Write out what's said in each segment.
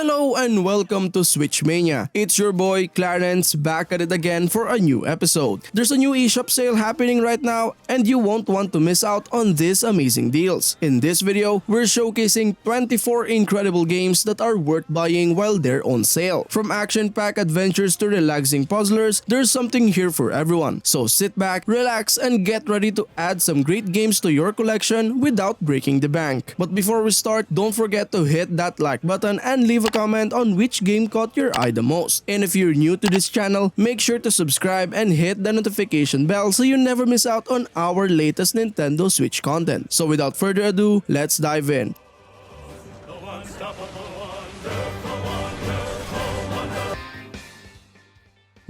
Hello and welcome to Switch Mania. It's your boy Clarence back at it again for a new episode. There's a new eShop sale happening right now and you won't want to miss out on these amazing deals. In this video, we're showcasing 24 incredible games that are worth buying while they're on sale. From action-packed adventures to relaxing puzzlers, there's something here for everyone. So sit back, relax, and get ready to add some great games to your collection without breaking the bank. But before we start, don't forget to hit that like button and leave a comment on which game caught your eye the most. And if you're new to this channel, make sure to subscribe and hit the notification bell so you never miss out on our latest Nintendo Switch content. So without further ado, let's dive in.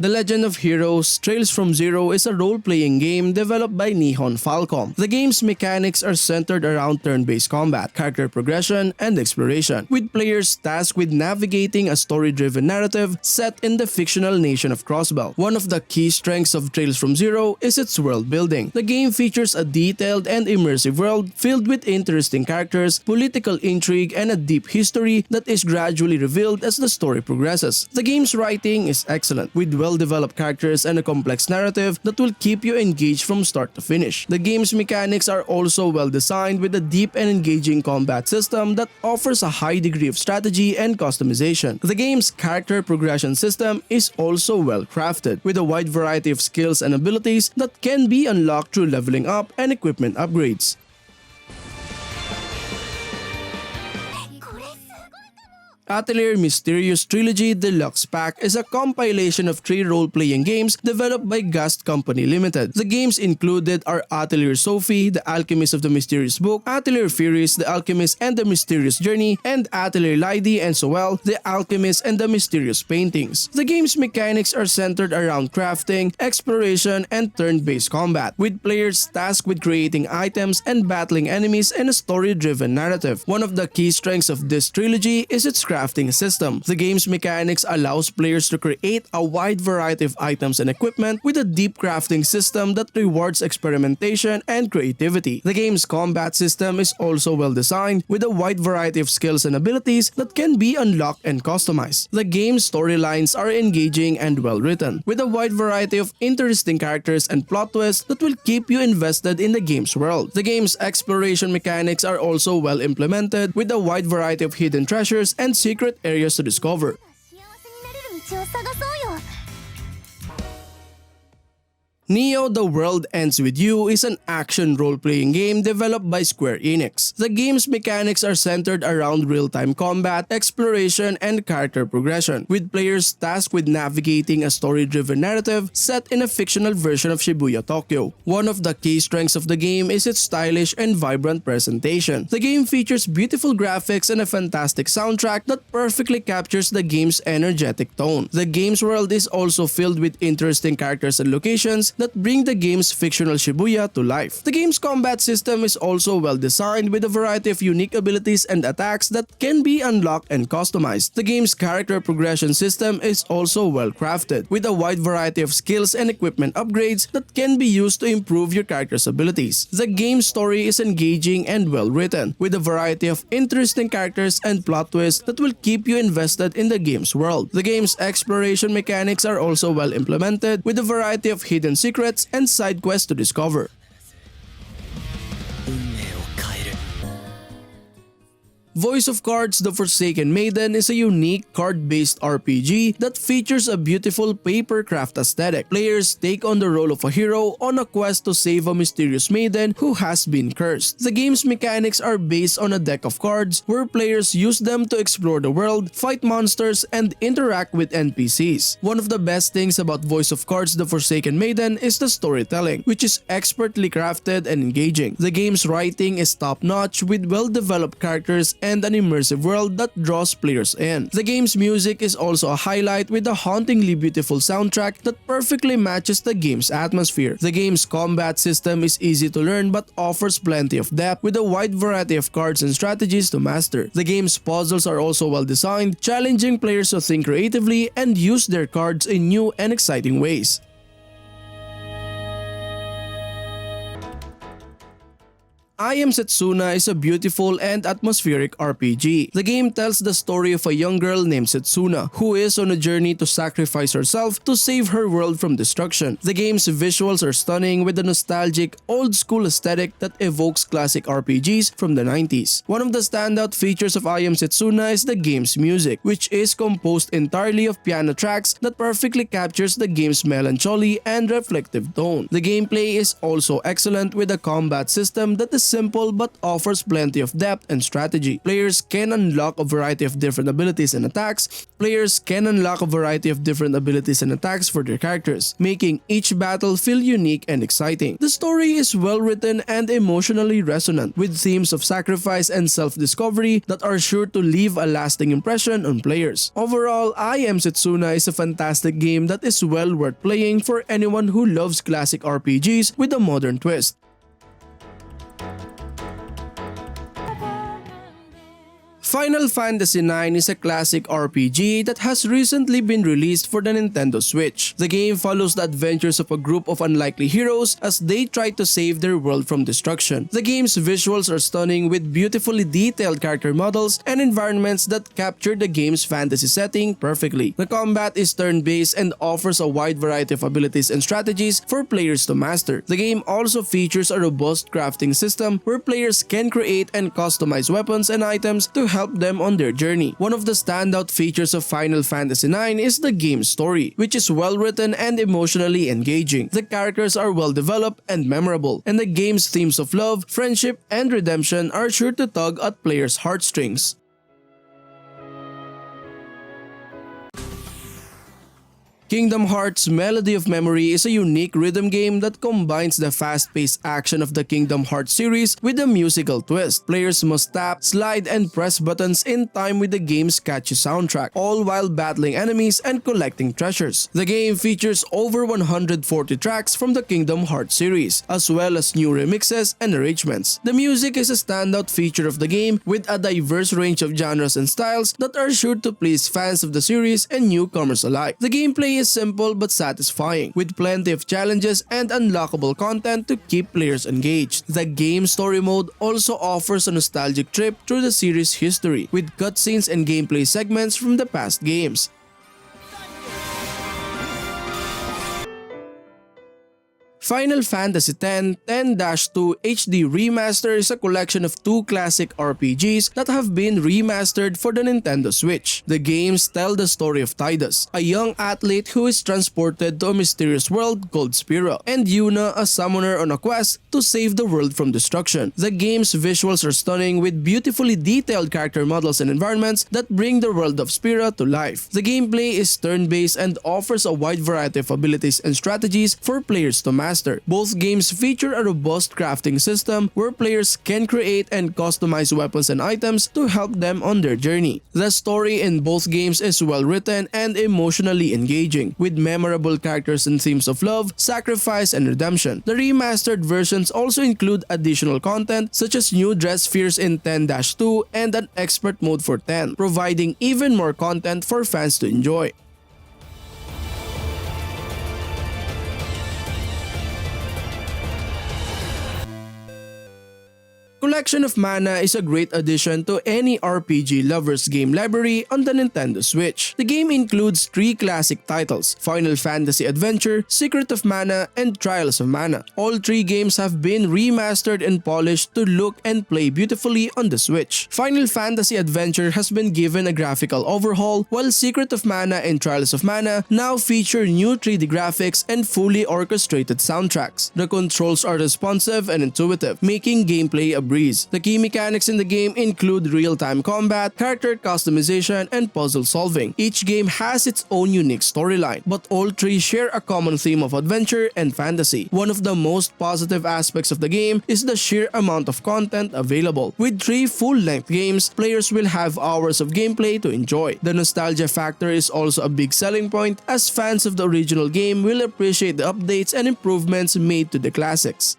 The Legend of Heroes Trails from Zero is a role-playing game developed by Nihon Falcom. The game's mechanics are centered around turn-based combat, character progression, and exploration, with players tasked with navigating a story-driven narrative set in the fictional nation of Crossbell. One of the key strengths of Trails from Zero is its world building. The game features a detailed and immersive world filled with interesting characters, political intrigue, and a deep history that is gradually revealed as the story progresses. The game's writing is excellent, with well-developed characters and a complex narrative that will keep you engaged from start to finish. The game's mechanics are also well-designed with a deep and engaging combat system that offers a high degree of strategy and customization. The game's character progression system is also well-crafted, with a wide variety of skills and abilities that can be unlocked through leveling up and equipment upgrades. Atelier Mysterious Trilogy Deluxe Pack is a compilation of 3 role-playing games developed by Gust Company Limited. The games included are Atelier Sophie, The Alchemist of the Mysterious Book, Atelier Furies, The Alchemist and the Mysterious Journey, and Atelier Lydie and Soel, The Alchemist and the Mysterious Paintings. The game's mechanics are centered around crafting, exploration, and turn-based combat, with players tasked with creating items and battling enemies in a story-driven narrative. One of the key strengths of this trilogy is its crafting system. The game's mechanics allows players to create a wide variety of items and equipment with a deep crafting system that rewards experimentation and creativity. The game's combat system is also well designed with a wide variety of skills and abilities that can be unlocked and customized. The game's storylines are engaging and well written, with a wide variety of interesting characters and plot twists that will keep you invested in the game's world. The game's exploration mechanics are also well implemented with a wide variety of hidden treasures and secret areas to discover. Neo: The World Ends With You is an action role-playing game developed by Square Enix. The game's mechanics are centered around real-time combat, exploration, and character progression, with players tasked with navigating a story-driven narrative set in a fictional version of Shibuya, Tokyo. One of the key strengths of the game is its stylish and vibrant presentation. The game features beautiful graphics and a fantastic soundtrack that perfectly captures the game's energetic tone. The game's world is also filled with interesting characters and locations that bring the game's fictional Shibuya to life. The game's combat system is also well designed with a variety of unique abilities and attacks that can be unlocked and customized. The game's character progression system is also well crafted, with a wide variety of skills and equipment upgrades that can be used to improve your character's abilities. The game's story is engaging and well written, with a variety of interesting characters and plot twists that will keep you invested in the game's world. The game's exploration mechanics are also well implemented, with a variety of hidden secrets and side quests to discover. Voice of Cards: The Forsaken Maiden is a unique card-based RPG that features a beautiful paper-craft aesthetic. Players take on the role of a hero on a quest to save a mysterious maiden who has been cursed. The game's mechanics are based on a deck of cards where players use them to explore the world, fight monsters, and interact with NPCs. One of the best things about Voice of Cards: The Forsaken Maiden is the storytelling, which is expertly crafted and engaging. The game's writing is top-notch with well-developed characters and an immersive world that draws players in. The game's music is also a highlight with a hauntingly beautiful soundtrack that perfectly matches the game's atmosphere. The game's combat system is easy to learn but offers plenty of depth with a wide variety of cards and strategies to master. The game's puzzles are also well designed, challenging players to think creatively and use their cards in new and exciting ways. Am Setsuna is a beautiful and atmospheric RPG. The game tells the story of a young girl named Setsuna who is on a journey to sacrifice herself to save her world from destruction. The game's visuals are stunning with a nostalgic, old-school aesthetic that evokes classic RPGs from the 90s. One of the standout features of Am Setsuna is the game's music, which is composed entirely of piano tracks that perfectly captures the game's melancholy and reflective tone. The gameplay is also excellent with a combat system that is simple but offers plenty of depth and strategy. Players can unlock a variety of different abilities and attacks for their characters, making each battle feel unique and exciting. The story is well written and emotionally resonant, with themes of sacrifice and self-discovery that are sure to leave a lasting impression on players. Overall, Am Setsuna is a fantastic game that is well worth playing for anyone who loves classic RPGs with a modern twist. Final Fantasy IX is a classic RPG that has recently been released for the Nintendo Switch. The game follows the adventures of a group of unlikely heroes as they try to save their world from destruction. The game's visuals are stunning with beautifully detailed character models and environments that capture the game's fantasy setting perfectly. The combat is turn-based and offers a wide variety of abilities and strategies for players to master. The game also features a robust crafting system where players can create and customize weapons and items to help them on their journey. One of the standout features of Final Fantasy IX is the game's story, which is well written and emotionally engaging. The characters are well developed and memorable, and the game's themes of love, friendship, and redemption are sure to tug at players' heartstrings. Kingdom Hearts Melody of Memory is a unique rhythm game that combines the fast-paced action of the Kingdom Hearts series with a musical twist. Players must tap, slide, and press buttons in time with the game's catchy soundtrack, all while battling enemies and collecting treasures. The game features over 140 tracks from the Kingdom Hearts series, as well as new remixes and arrangements. The music is a standout feature of the game with a diverse range of genres and styles that are sure to please fans of the series and newcomers alike. The gameplay is simple but satisfying, with plenty of challenges and unlockable content to keep players engaged. The game's story mode also offers a nostalgic trip through the series' history, with cutscenes and gameplay segments from the past games. Final Fantasy X 10-2 HD Remaster is a collection of two classic RPGs that have been remastered for the Nintendo Switch. The games tell the story of Tidus, a young athlete who is transported to a mysterious world called Spira, and Yuna, a summoner on a quest to save the world from destruction. The game's visuals are stunning with beautifully detailed character models and environments that bring the world of Spira to life. The gameplay is turn-based and offers a wide variety of abilities and strategies for players to master. Both games feature a robust crafting system where players can create and customize weapons and items to help them on their journey. The story in both games is well written and emotionally engaging, with memorable characters and themes of love, sacrifice, and redemption. The remastered versions also include additional content such as new dress spheres in 10-2 and an expert mode for 10, providing even more content for fans to enjoy. Collection of Mana is a great addition to any RPG lover's game library on the Nintendo Switch. The game includes three classic titles: Final Fantasy Adventure, Secret of Mana, and Trials of Mana. All three games have been remastered and polished to look and play beautifully on the Switch. Final Fantasy Adventure has been given a graphical overhaul, while Secret of Mana and Trials of Mana now feature new 3D graphics and fully orchestrated soundtracks. The controls are responsive and intuitive, making gameplay a breeze. The key mechanics in the game include real-time combat, character customization, and puzzle solving. Each game has its own unique storyline, but all three share a common theme of adventure and fantasy. One of the most positive aspects of the game is the sheer amount of content available. With three full-length games, players will have hours of gameplay to enjoy. The nostalgia factor is also a big selling point, as fans of the original game will appreciate the updates and improvements made to the classics.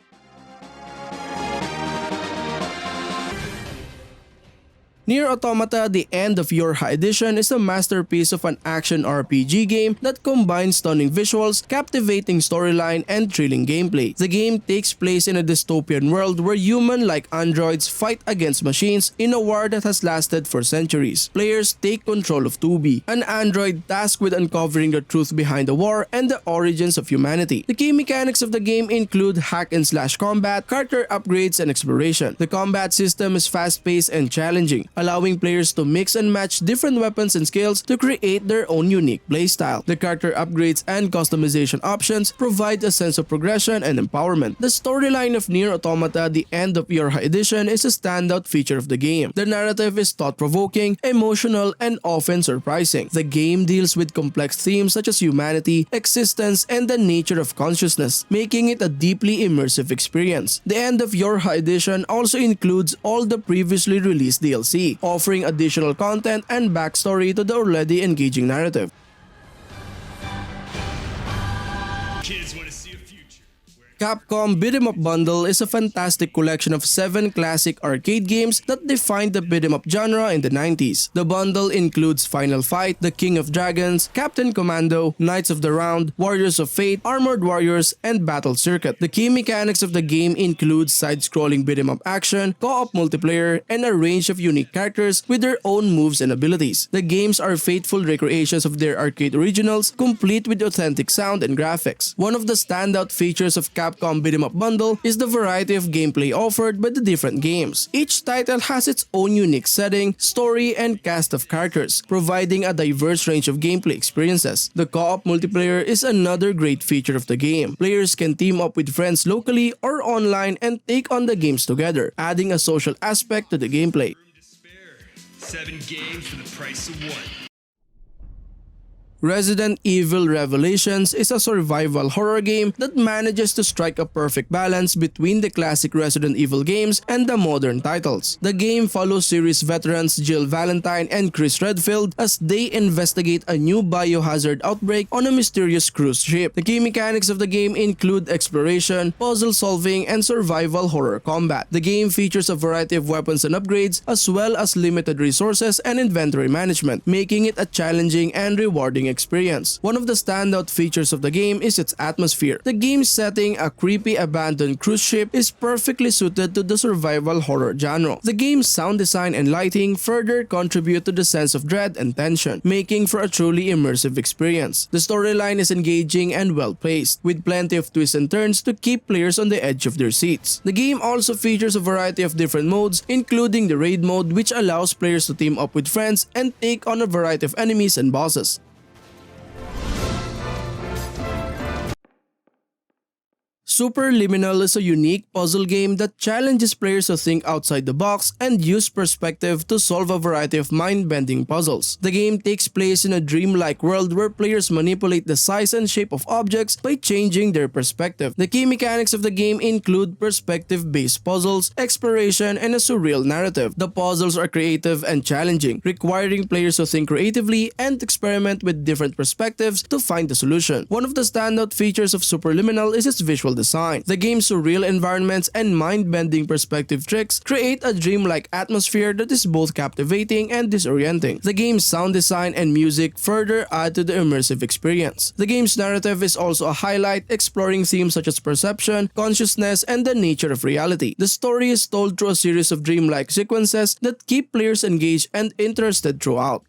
NieR Automata: The End of YoRHa Edition is a masterpiece of an action RPG game that combines stunning visuals, captivating storyline, and thrilling gameplay. The game takes place in a dystopian world where human-like androids fight against machines in a war that has lasted for centuries. Players take control of 2B, an android tasked with uncovering the truth behind the war and the origins of humanity. The key mechanics of the game include hack-and-slash combat, character upgrades, and exploration. The combat system is fast-paced and challenging, allowing players to mix and match different weapons and skills to create their own unique playstyle. The character upgrades and customization options provide a sense of progression and empowerment. The storyline of NieR Automata: The End of YoRHa Edition is a standout feature of the game. The narrative is thought-provoking, emotional, and often surprising. The game deals with complex themes such as humanity, existence, and the nature of consciousness, making it a deeply immersive experience. The End of YoRHa Edition also includes all the previously released DLC, offering additional content and backstory to the already engaging narrative. Kids want to see a future. Capcom Beat 'em Up Bundle is a fantastic collection of 7 classic arcade games that defined the beat 'em up genre in the 90s. The bundle includes Final Fight, The King of Dragons, Captain Commando, Knights of the Round, Warriors of Fate, Armored Warriors, and Battle Circuit. The key mechanics of the game include side-scrolling beat 'em up action, co-op multiplayer, and a range of unique characters with their own moves and abilities. The games are faithful recreations of their arcade originals, complete with authentic sound and graphics. One of the standout features of Capcom Beat 'em Up Bundle is the variety of gameplay offered by the different games. Each title has its own unique setting, story, and cast of characters, providing a diverse range of gameplay experiences. The co-op multiplayer is another great feature of the game. Players can team up with friends locally or online and take on the games together, adding a social aspect to the gameplay. Room to spare. 7 games for the price of 1. Resident Evil Revelations is a survival horror game that manages to strike a perfect balance between the classic Resident Evil games and the modern titles. The game follows series veterans Jill Valentine and Chris Redfield as they investigate a new biohazard outbreak on a mysterious cruise ship. The key mechanics of the game include exploration, puzzle solving, and survival horror combat. The game features a variety of weapons and upgrades, as well as limited resources and inventory management, making it a challenging and rewarding experience. One of the standout features of the game is its atmosphere. The game's setting, a creepy abandoned cruise ship, is perfectly suited to the survival horror genre. The game's sound design and lighting further contribute to the sense of dread and tension, making for a truly immersive experience. The storyline is engaging and well-paced, with plenty of twists and turns to keep players on the edge of their seats. The game also features a variety of different modes, including the raid mode, which allows players to team up with friends and take on a variety of enemies and bosses. Superliminal is a unique puzzle game that challenges players to think outside the box and use perspective to solve a variety of mind-bending puzzles. The game takes place in a dreamlike world where players manipulate the size and shape of objects by changing their perspective. The key mechanics of the game include perspective-based puzzles, exploration, and a surreal narrative. The puzzles are creative and challenging, requiring players to think creatively and experiment with different perspectives to find the solution. One of the standout features of Superliminal is its visual design. The game's surreal environments and mind-bending perspective tricks create a dreamlike atmosphere that is both captivating and disorienting. The game's sound design and music further add to the immersive experience. The game's narrative is also a highlight, exploring themes such as perception, consciousness, and the nature of reality. The story is told through a series of dreamlike sequences that keep players engaged and interested throughout.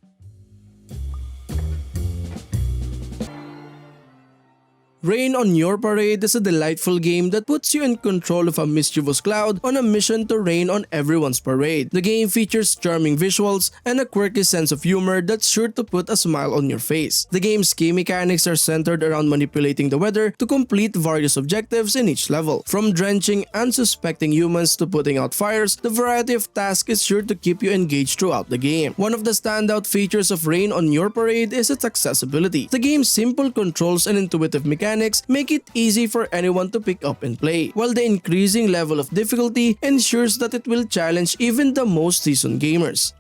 Rain on Your Parade is a delightful game that puts you in control of a mischievous cloud on a mission to rain on everyone's parade. The game features charming visuals and a quirky sense of humor that's sure to put a smile on your face. The game's key mechanics are centered around manipulating the weather to complete various objectives in each level. From drenching unsuspecting humans to putting out fires, the variety of tasks is sure to keep you engaged throughout the game. One of the standout features of Rain on Your Parade is its accessibility. The game's simple controls and intuitive mechanics make it easy for anyone to pick up and play, while the increasing level of difficulty ensures that it will challenge even the most seasoned gamers.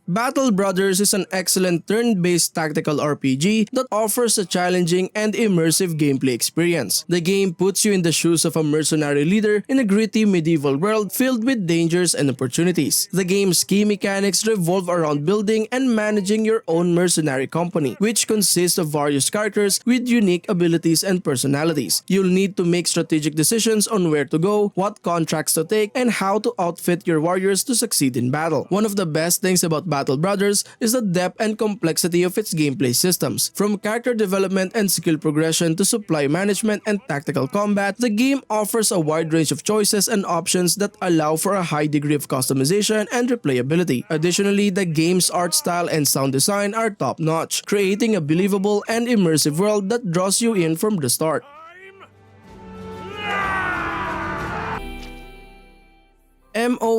Battle Brothers is an excellent turn-based tactical RPG that offers a challenging and immersive gameplay experience. The game puts you in the shoes of a mercenary leader in a gritty medieval world filled with dangers and opportunities. The game's key mechanics revolve around building and managing your own mercenary company, which consists of various characters with unique abilities and personalities. You'll need to make strategic decisions on where to go, what contracts to take, and how to outfit your warriors to succeed in battle. One of the best things about Battle Brothers is the depth and complexity of its gameplay systems. From character development and skill progression to supply management and tactical combat, the game offers a wide range of choices and options that allow for a high degree of customization and replayability. Additionally, the game's art style and sound design are top-notch, creating a believable and immersive world that draws you in from the start.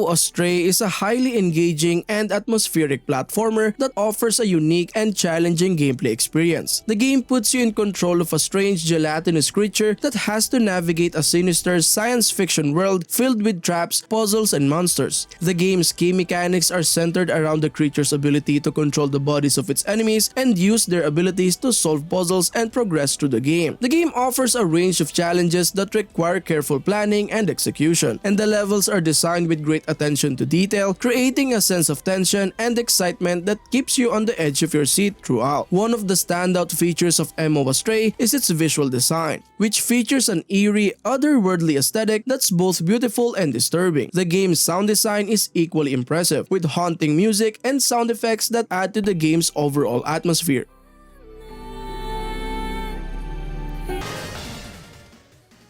Astray is a highly engaging and atmospheric platformer that offers a unique and challenging gameplay experience. The game puts you in control of a strange gelatinous creature that has to navigate a sinister science fiction world filled with traps, puzzles, and monsters. The game's key mechanics are centered around the creature's ability to control the bodies of its enemies and use their abilities to solve puzzles and progress through the game. The game offers a range of challenges that require careful planning and execution, and the levels are designed with great attention to detail, creating a sense of tension and excitement that keeps you on the edge of your seat throughout. One of the standout features of Astray is its visual design, which features an eerie, otherworldly aesthetic that's both beautiful and disturbing. The game's sound design is equally impressive, with haunting music and sound effects that add to the game's overall atmosphere.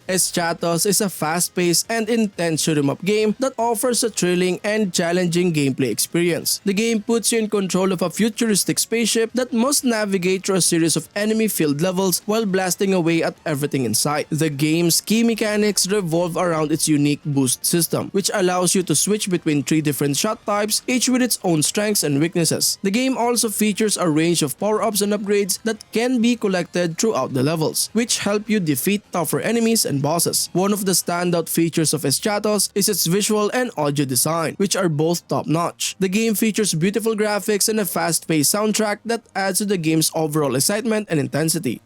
ESCHATOS is a fast-paced and intense shoot-'em-up game that offers a thrilling and challenging gameplay experience. The game puts you in control of a futuristic spaceship that must navigate through a series of enemy-filled levels while blasting away at everything in sight. The game's key mechanics revolve around its unique boost system, which allows you to switch between 3 different shot types, each with its own strengths and weaknesses. The game also features a range of power-ups and upgrades that can be collected throughout the levels, which help you defeat tougher enemies and bosses. One of the standout features of ESCHATOS is its visual and audio design, which are both top-notch. The game features beautiful graphics and a fast-paced soundtrack that adds to the game's overall excitement and intensity.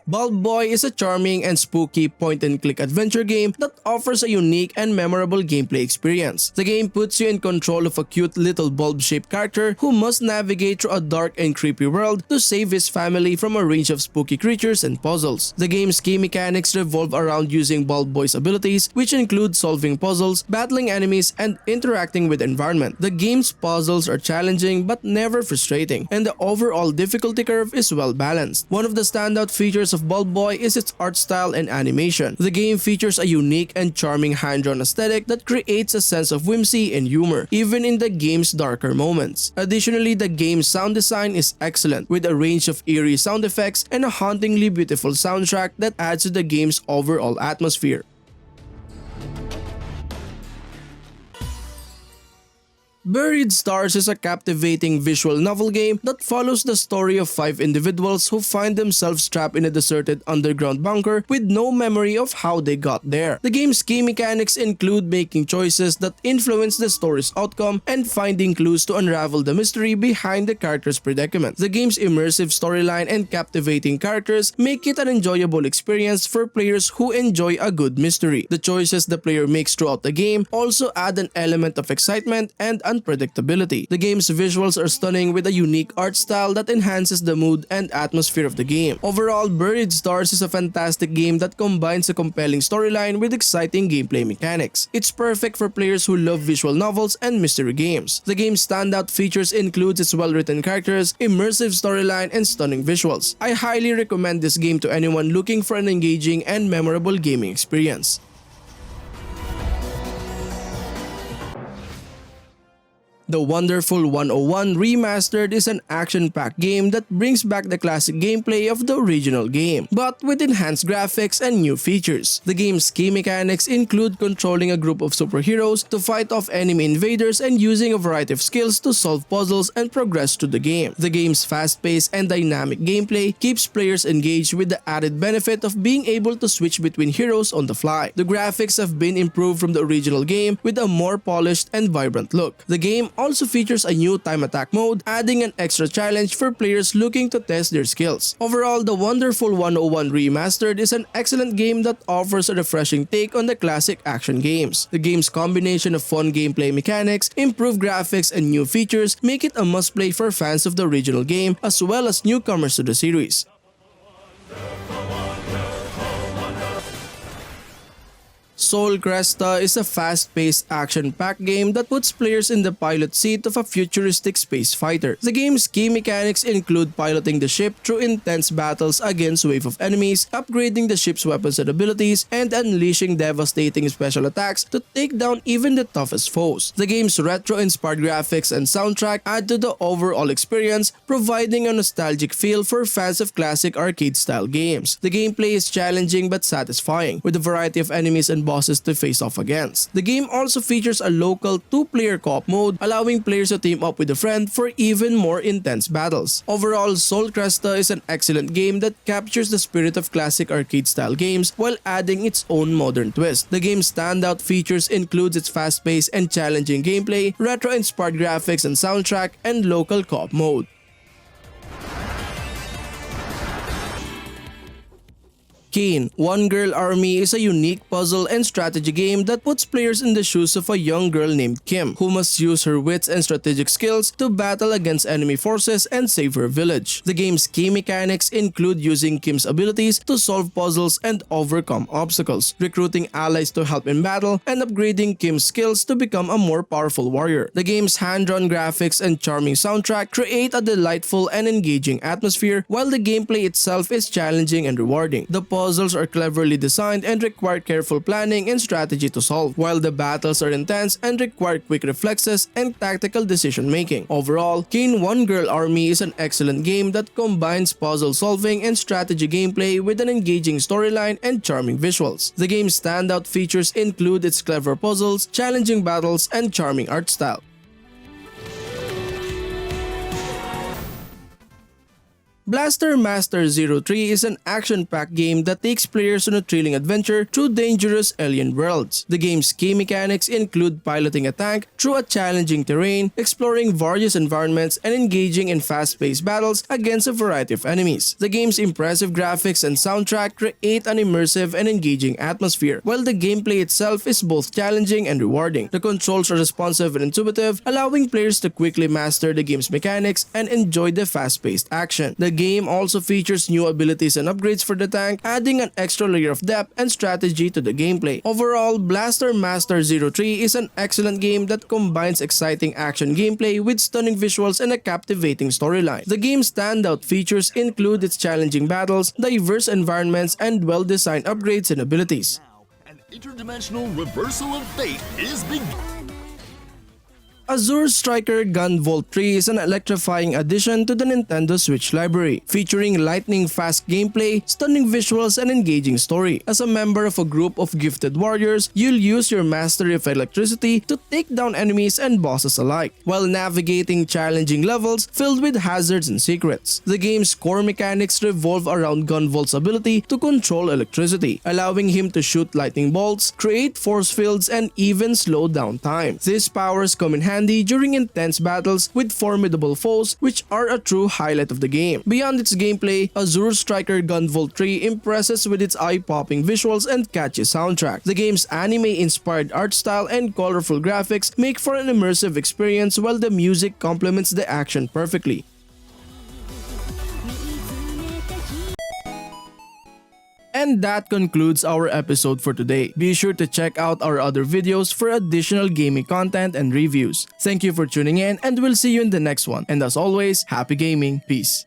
Bulb Boy is a charming and spooky point-and-click adventure game that offers a unique and memorable gameplay experience. The game puts you in control of a cute little bulb-shaped character who must navigate through a dark and creepy world to save his family from a range of spooky creatures and puzzles. The game's key mechanics revolve around using Bulb Boy's abilities, which include solving puzzles, battling enemies, and interacting with the environment. The game's puzzles are challenging but never frustrating, and the overall difficulty curve is well balanced. One of the standout features of Bulb Boy is its art style and animation. The game features a unique and charming hand-drawn aesthetic that creates a sense of whimsy and humor, even in the game's darker moments. Additionally, the game's sound design is excellent, with a range of eerie sound effects and a hauntingly beautiful soundtrack that adds to the game's overall atmosphere. Buried Stars is a captivating visual novel game that follows the story of 5 individuals who find themselves trapped in a deserted underground bunker with no memory of how they got there. The game's key mechanics include making choices that influence the story's outcome and finding clues to unravel the mystery behind the character's predicament. The game's immersive storyline and captivating characters make it an enjoyable experience for players who enjoy a good mystery. The choices the player makes throughout the game also add an element of excitement and unpredictability. The game's visuals are stunning with a unique art style that enhances the mood and atmosphere of the game. Overall, Buried Stars is a fantastic game that combines a compelling storyline with exciting gameplay mechanics. It's perfect for players who love visual novels and mystery games. The game's standout features include its well-written characters, immersive storyline, and stunning visuals. I highly recommend this game to anyone looking for an engaging and memorable gaming experience. The Wonderful 101 Remastered is an action-packed game that brings back the classic gameplay of the original game, but with enhanced graphics and new features. The game's key mechanics include controlling a group of superheroes to fight off enemy invaders and using a variety of skills to solve puzzles and progress through the game. The game's fast-paced and dynamic gameplay keeps players engaged with the added benefit of being able to switch between heroes on the fly. The graphics have been improved from the original game with a more polished and vibrant look. The game also features a new time attack mode, adding an extra challenge for players looking to test their skills. Overall, the Wonderful 101 Remastered is an excellent game that offers a refreshing take on the classic action games. The game's combination of fun gameplay mechanics, improved graphics, and new features make it a must-play for fans of the original game as well as newcomers to the series. Soul CRESTA is a fast-paced action-packed game that puts players in the pilot seat of a futuristic space fighter. The game's key mechanics include piloting the ship through intense battles against a wave of enemies, upgrading the ship's weapons and abilities, and unleashing devastating special attacks to take down even the toughest foes. The game's retro-inspired graphics and soundtrack add to the overall experience, providing a nostalgic feel for fans of classic arcade-style games. The gameplay is challenging but satisfying, with a variety of enemies and bosses to face off against. The game also features a local 2-player co-op mode, allowing players to team up with a friend for even more intense battles. Overall, Soul CRESTA is an excellent game that captures the spirit of classic arcade-style games while adding its own modern twist. The game's standout features includes its fast-paced and challenging gameplay, retro-inspired graphics and soundtrack, and local co-op mode. Kane, One Girl Army is a unique puzzle and strategy game that puts players in the shoes of a young girl named Kim, who must use her wits and strategic skills to battle against enemy forces and save her village. The game's key mechanics include using Kim's abilities to solve puzzles and overcome obstacles, recruiting allies to help in battle, and upgrading Kim's skills to become a more powerful warrior. The game's hand-drawn graphics and charming soundtrack create a delightful and engaging atmosphere, while the gameplay itself is challenging and rewarding. The puzzles are cleverly designed and require careful planning and strategy to solve, while the battles are intense and require quick reflexes and tactical decision making. Overall, Kane One Girl Army is an excellent game that combines puzzle solving and strategy gameplay with an engaging storyline and charming visuals. The game's standout features include its clever puzzles, challenging battles, and charming art style. Blaster Master 03 is an action-packed game that takes players on a thrilling adventure through dangerous alien worlds. The game's key mechanics include piloting a tank through a challenging terrain, exploring various environments, and engaging in fast-paced battles against a variety of enemies. The game's impressive graphics and soundtrack create an immersive and engaging atmosphere, while the gameplay itself is both challenging and rewarding. The controls are responsive and intuitive, allowing players to quickly master the game's mechanics and enjoy the fast-paced action. The game also features new abilities and upgrades for the tank, adding an extra layer of depth and strategy to the gameplay. Overall, Blaster Master 03 is an excellent game that combines exciting action gameplay with stunning visuals and a captivating storyline. The game's standout features include its challenging battles, diverse environments, and well-designed upgrades and abilities. An interdimensional reversal of fate is beginning. Azure Striker GUNVOLT 3 is an electrifying addition to the Nintendo Switch library, featuring lightning-fast gameplay, stunning visuals, and engaging story. As a member of a group of gifted warriors, you'll use your mastery of electricity to take down enemies and bosses alike, while navigating challenging levels filled with hazards and secrets. The game's core mechanics revolve around GUNVOLT's ability to control electricity, allowing him to shoot lightning bolts, create force fields, and even slow down time. These powers come in handy during intense battles with formidable foes, which are a true highlight of the game. Beyond its gameplay, Azure Striker GUNVOLT 3 impresses with its eye-popping visuals and catchy soundtrack. The game's anime-inspired art style and colorful graphics make for an immersive experience, while the music complements the action perfectly. And that concludes our episode for today. Be sure to check out our other videos for additional gaming content and reviews. Thank you for tuning in, and we'll see you in the next one. And as always, happy gaming. Peace.